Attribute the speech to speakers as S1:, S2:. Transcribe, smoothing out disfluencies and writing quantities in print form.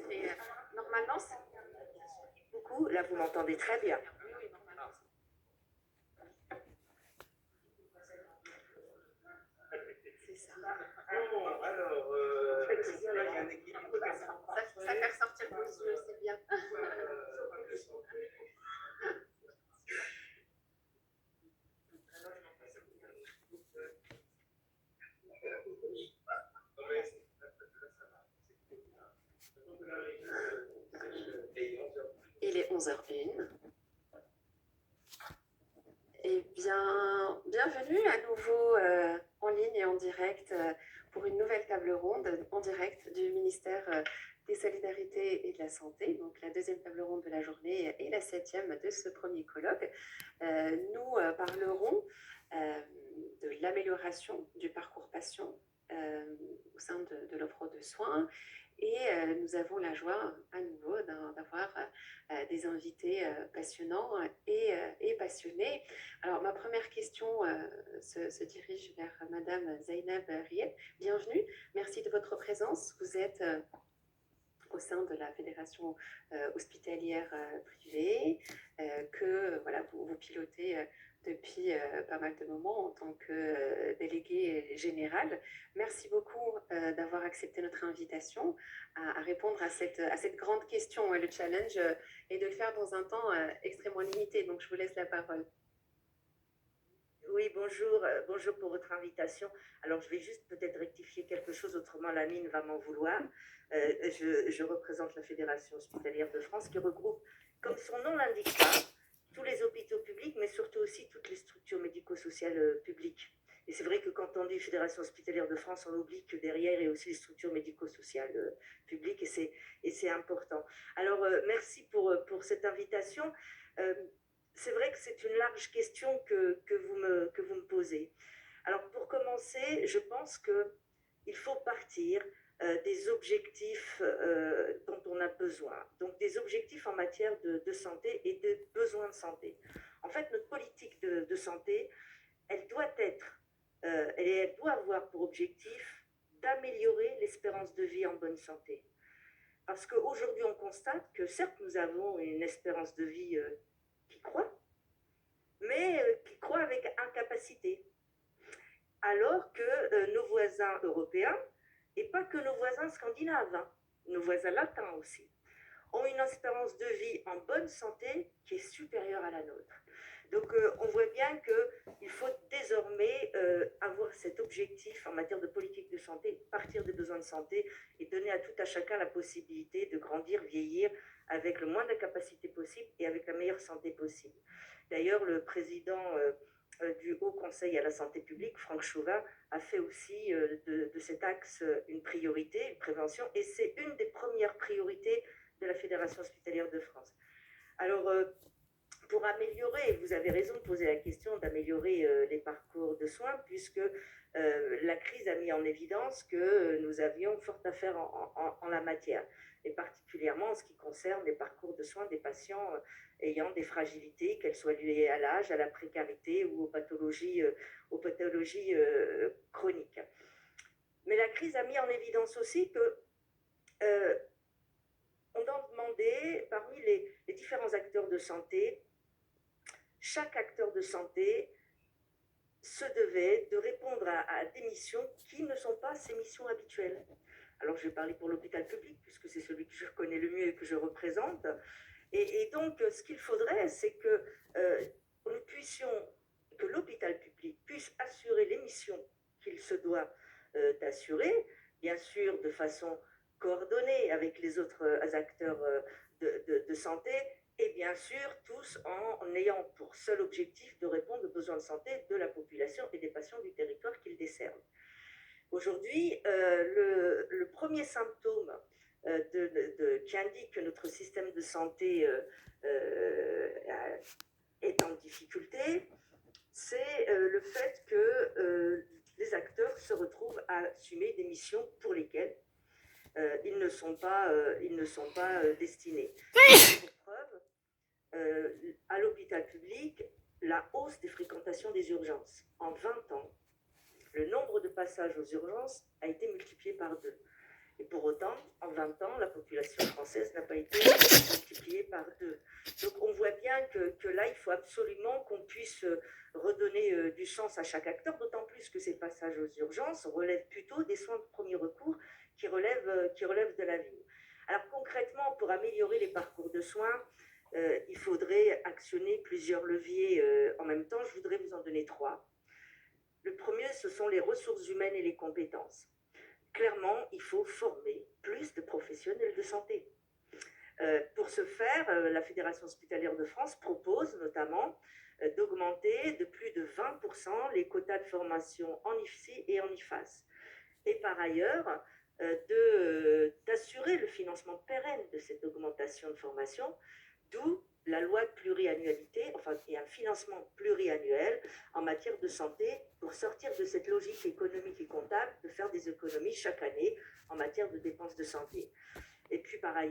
S1: Mais normalement, c'est
S2: beaucoup. Là, vous m'entendez très bien.
S1: oui, normalement. C'est ça.
S3: Bon, alors, il y a un équilibre.
S1: Ça fait ressortir vos yeux, c'est bien. Il est 11h01. Eh bien, bienvenue à nouveau en ligne et en direct pour une nouvelle table ronde en direct du ministère des Solidarités et de la Santé, donc la deuxième table ronde de la journée et la 7e de ce premier colloque. Nous parlerons de l'amélioration du parcours patient au sein de l'offre de soins. Et nous avons la joie à nouveau d'avoir des invités passionnants et passionnés. Alors, ma première question se dirige vers Madame Zainab Rieb. Bienvenue, merci de votre présence. Vous êtes au sein de la Fédération hospitalière privée, que voilà, vous pilotez depuis pas mal de moments en tant que délégué général. Merci beaucoup d'avoir accepté notre invitation à répondre à cette grande question. Le challenge est de le faire dans un temps extrêmement limité, donc je vous laisse la parole.
S2: Oui, bonjour, bonjour pour votre invitation. Alors, je vais juste peut-être rectifier quelque chose, autrement la mine va m'en vouloir. Je représente la Fédération hospitalière de France qui regroupe, comme son nom l'indique pas, tous les hôpitaux publics, mais surtout aussi toutes les structures médico-sociales publiques. Et c'est vrai que quand on dit Fédération hospitalière de France, on oublie que derrière, il y a aussi les structures médico-sociales publiques, et c'est important. Alors, merci pour cette invitation. C'est vrai que c'est une large question que vous me posez. Alors, pour commencer, je pense qu'il faut partir des objectifs dont on a besoin. Donc, des objectifs en matière de santé et de besoins de santé. En fait, notre politique de santé, elle doit être, elle doit avoir pour objectif d'améliorer l'espérance de vie en bonne santé. Parce qu'aujourd'hui, on constate que certes, nous avons une espérance de vie qui croît, mais qui croît avec incapacité. Alors que nos voisins européens, et pas que nos voisins scandinaves, hein, nos voisins latins aussi, ont une espérance de vie en bonne santé qui est supérieure à la nôtre. Donc on voit bien qu'il faut désormais avoir cet objectif en matière de politique de santé, partir des besoins de santé et donner à tout à chacun la possibilité de grandir, vieillir avec le moins d'incapacité possible et avec la meilleure santé possible. D'ailleurs, le président du Haut Conseil à la santé publique, Franck Chauvin, a fait aussi de cet axe une priorité, une prévention, et c'est une des premières priorités de la Fédération hospitalière de France. Alors, pour améliorer, vous avez raison de poser la question d'améliorer les parcours de soins, puisque la crise a mis en évidence que nous avions fort à faire en la matière, et particulièrement en ce qui concerne les parcours de soins des patients ayant des fragilités, qu'elles soient liées à l'âge, à la précarité ou aux pathologies chroniques. Mais la crise a mis en évidence aussi que on a demandé, parmi les différents acteurs de santé, chaque acteur de santé se devait de répondre à des missions qui ne sont pas ses missions habituelles. Alors, je vais parler pour l'hôpital public, puisque c'est celui que je connais le mieux et que je représente. Et donc, ce qu'il faudrait, c'est que que l'hôpital public puisse assurer les missions qu'il se doit d'assurer, bien sûr de façon coordonnée avec les autres acteurs de santé, et bien sûr tous en ayant pour seul objectif de répondre aux besoins de santé de la population et des patients du territoire qu'ils desservent. Aujourd'hui, le premier symptôme qui indique que notre système de santé est en difficulté, c'est le fait que les acteurs se retrouvent à assumer des missions pour lesquelles ils ne sont pas destinés. Pour preuve, à l'hôpital public, la hausse des fréquentations des urgences. En 20 ans, le nombre de passages aux urgences a été multiplié par 2. Et pour autant, en 20 ans, la population française n'a pas été multipliée par 2. Donc on voit bien que là, il faut absolument qu'on puisse redonner du sens à chaque acteur, d'autant plus que ces passages aux urgences relèvent plutôt des soins de premier recours qui relèvent de la vie. Alors concrètement, pour améliorer les parcours de soins, il faudrait actionner plusieurs leviers en même temps. Je voudrais vous en donner 3. Le premier, ce sont les ressources humaines et les compétences. Clairement, il faut former plus de professionnels de santé. Pour ce faire, la Fédération hospitalière de France propose notamment d'augmenter de plus de 20% les quotas de formation en IFSI et en IFAS. Et par ailleurs, d'assurer le financement pérenne de cette augmentation de formation, d'où la loi de pluriannualité, et un financement pluriannuel en matière de santé pour sortir de cette logique économique et comptable de faire des économies chaque année en matière de dépenses de santé. Et puis par ailleurs,